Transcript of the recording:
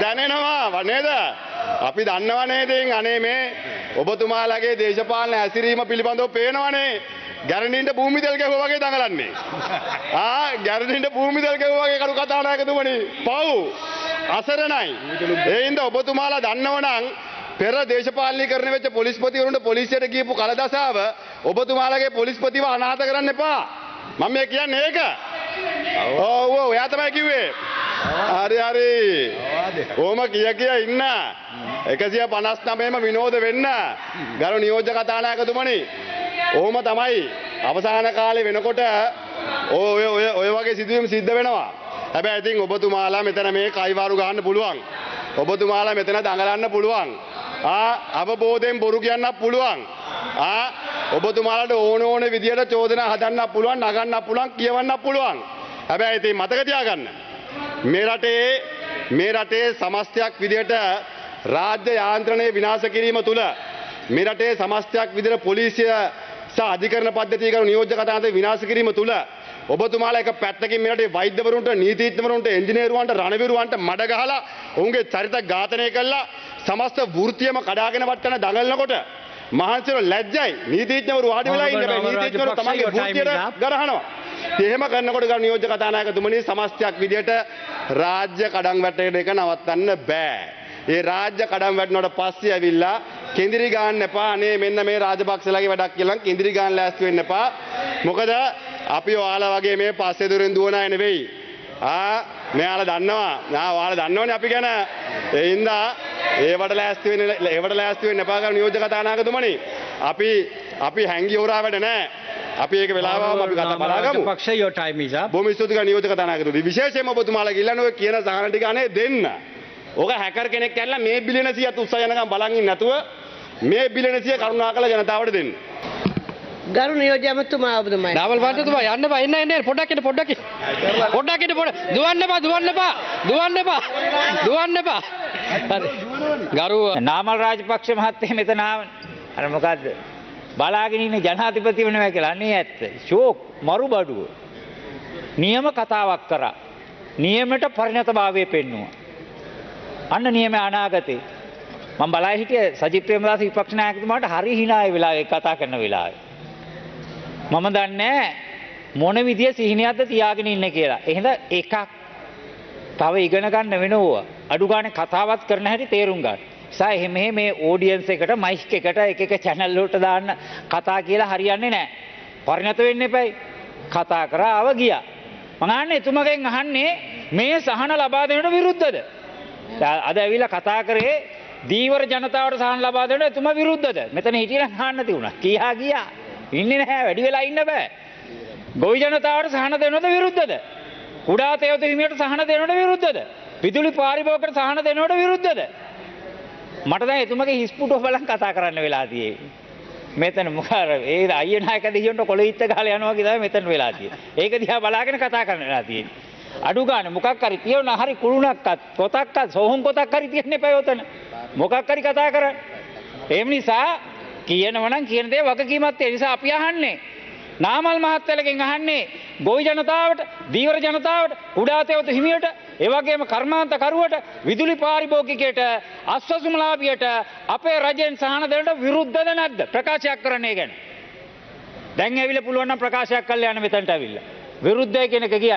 දැනෙනවා නේද? අපි දන්නවා නේද අනේ මේ ඔබතුමාලගේ දේශපාලන හැසිරීම පිළිබඳව පේනවනේ. ගැරඬින්ට භූමි තෙල් ගැහුවා වගේ දඟලන්නේ. ගැරඬින්ට භූමි තෙල් ගැහුවා වගේ කරු කතානායකතුමනි. පව් අසරණයි. ඒ හින්දා ඔබතුමාලා දන්නවනම් පෙර දේශපාලනීකරණය වෙච්ච පොලිස්පතිවරුන්ට පොලිසියට ගියපු කලදසාව ඔබතුමාලගේ පොලිස්පතිව අනාථ කරන්න එපා. මම මේ කියන්නේ ඒක. ඔව් ඔයා තමයි කිව්වේ. හරි. ඕම කිය ඉන්න. 159ම විනෝද වෙන්න. ගරු නියෝජ්‍ය කතානායකතුමනි. ඕම තමයි අවසාන කාලේ වෙනකොට ඔය වගේ සිදුවීම් සිද්ධ වෙනවා. හැබැයි ඉතින් ඔබතුමාලා මෙතන මේ කයිවාරු ගහන්න පුළුවන්. ඔබතුමාලා මෙතන දඟලන්න පුළුවන්. අවබෝධයෙන් බොරු කියන්නත් පුළුවන්. ඔබතුමාලාට ඕන විදියට චෝදනා හදන්නත් පුළුවන්, නගන්නත් පුළුවන්, කියවන්නත් පුළුවන්. හැබැයි ඉතින් මතක තියාගන්න. මේ රටේ සමස්තයක් විදියට රාජ්‍ය යාන්ත්‍රණය විනාශ කිරීම තුළ මේ රටේ සමස්තයක් විදියට පොලිසිය සහ අධිකරණ පද්ධතිය කරන නියෝජ්‍ය කතාන්තර විනාශ කිරීම තුළ ඔබතුමාලා එක පැත්තකින් මේ රටේ වෛද්‍යවරුන්ට, නීතිඥවරුන්ට, ඉංජිනේරුවන්ට, රණවිරුවන්ට මඩ ගහලා ඔවුන්ගේ චරිත ඝාතනය කළා සමස්ත වෘත්තියම කඩාගෙන වටන දඟලනකොට මහන්සියව ලැජ්ජයි. නීතිඥවරු වාඩි වෙලා ඉන්න බෑ. නීතිඥවරු තමන්ගේ වෘත්තියට ගරහනවා. එහෙම කරනකොට ගරු නියෝජ්‍ය කතානායකතුමනි සමස්තයක් විදියට රාජ්‍ය කඩන් වැටෙන එක නවත්තන්න බෑ. ඒ රාජ්‍ය කඩන් වැටෙනකොට පස්සේ ඇවිල්ලා කෙඳිරි ගන්න එපා. අනේ මෙන්න මේ රාජපක්ෂලාගේ වැඩක් කියලා කෙඳිරි ගන්න ලෑස්ති වෙන්න එපා. මොකද අපි ඔයාලා වගේ මේ පස්සේ දොරෙන් දුවන අය නෙවෙයි. මෙයාලා දන්නවා. ඔයාලා දන්නවනේ අපි ගැන. ඒ හින්දා ඒවට ලෑස්ති වෙන්න එපා ගරු නියෝජ්‍ය කතානායකතුමනි. අපි හැංගි හොරා වැඩ නැහැ. අපි ඒක වෙලාවම අපි කතා බලාගමු. පක්ෂ your time is up. බොහොම ස්තුතියි ගරු නියෝජ්‍ය කතානායකතුමනි. විශේෂයෙන්ම ඔබතුමාලා ගිල්ලන්නේ ඔය කියන සහන ටික අනේ දෙන්න. ඕක හැකර් කෙනෙක් ඇල්ලලා මේ බිලියන 100ත් උස්සා යනකම් බලන් ඉන්නේ නැතුව මේ බිලියන 100 කරුණාකරලා ජනතාවට දෙන්න. ගරු නියෝජ්‍ය අමාත්‍යතුමා ඔබතුමායි. ඩබල් පාර්ටිතුමා යන්න බා එන්න පොඩ්ඩක් දුවන්න එපා. හරි. ගරු නාමල් රාජපක්ෂ මහත්තයා මෙතන ආවනේ. අර මොකද්ද? බලාගෙන ඉන්න ජනාධිපති වෙනවා කියලා. අනේ ඇත්ත. ෂෝක් මරුබඩුව. නියම කතාවක් කරා. නියමයට පරිණතභාවය පෙන්නුවා. අන්න නියම අනාගතේ මම බලා හිටියේ සජිත් ප්‍රේමදාස විපක්ෂ නායකතුමාට හරි hinaයි වෙලාවේ කතා කරන වෙලාවේ. මම දන්නේ මොන විදිය සිහිනියක්ද තියාගෙන ඉන්නේ කියලා. එහෙනම් එකක් තව ඉගෙන ගන්න වෙනවා. අඩු ගානේ කතාවත් කරන හැටි තේරුම් ගන්න. නිසා එහෙම මේ ඔඩියන්ස් එකට මයික් එකට එක channel වලට දාන්න කතා කියලා හරියන්නේ නැහැ. පරිණත වෙන්න එපයි. කතා කරා ආව ගියා. මම අහන්නේ එතුමගෙන් අහන්නේ මේ සහන ලබා දෙන්නට විරුද්ධද? අද ඇවිල්ලා කතා කරේ දීවර ජනතාවට සහන ලබා දෙන්න එතුමා විරුද්ධද? මෙතන හිටියලා අහන්න තියුණා. කීහා ගියා. ඉන්නේ නැහැ. වැඩි වෙලා ඉන්න බෑ. ගොවි ජනතාවට සහන දෙන්නද විරුද්ධද? කුඩා තේවත හිමියට සහන දෙන්නට විරුද්ධද? විදුලි පාරිභෝගිකට සහන දෙන්නට විරුද්ධද? මට දැන් එතුමගේ හිස්පුටුව බලන් කතා කරන්න වෙලා තියෙන්නේ. මෙතන මොකාර ඒ අයිය නායක දෙයියන්ට කොළෙයිත්ත ගහලා යනවා වගේ තමයි මෙතන වෙලා තියෙන්නේ. ඒක දිහා බලාගෙන කතා කරන්න වෙලා තියෙන්නේ. අඩු ගන්න මොකක් හරි තියන හරි කුළුණක්වත් පොතක්වත් සෝහම් පොතක් හරි තියන්න එපා යොතන. මොකක් හරි කතා කරන්න. ඒ නිසා කියනවනම් කියන දේ වගකීමක් ඒ නිසා අපි අහන්නේ නාමල් මහත්තයලගෙන් අහන්නේ ගොවි ජනතාවට, දීවර ජනතාවට, කුඩා තෙවත හිමියට, ඒ වගේම කර්මාන්ත කරුවට, විදුලි පාරිභෝගිකයට, අස්වැසුම්ලාභියට අපේ රජෙන් සහන දෙන්නට විරුද්ධද නැද්ද? ප්‍රකාශයක් කරන්නේ ගැන. දැන් ඇවිල්ලා පුළුවන් නම් ප්‍රකාශයක් කරලා යන්න මෙතනට ඇවිල්ලා. විරුද්ධයි කියන එක කියන්නේ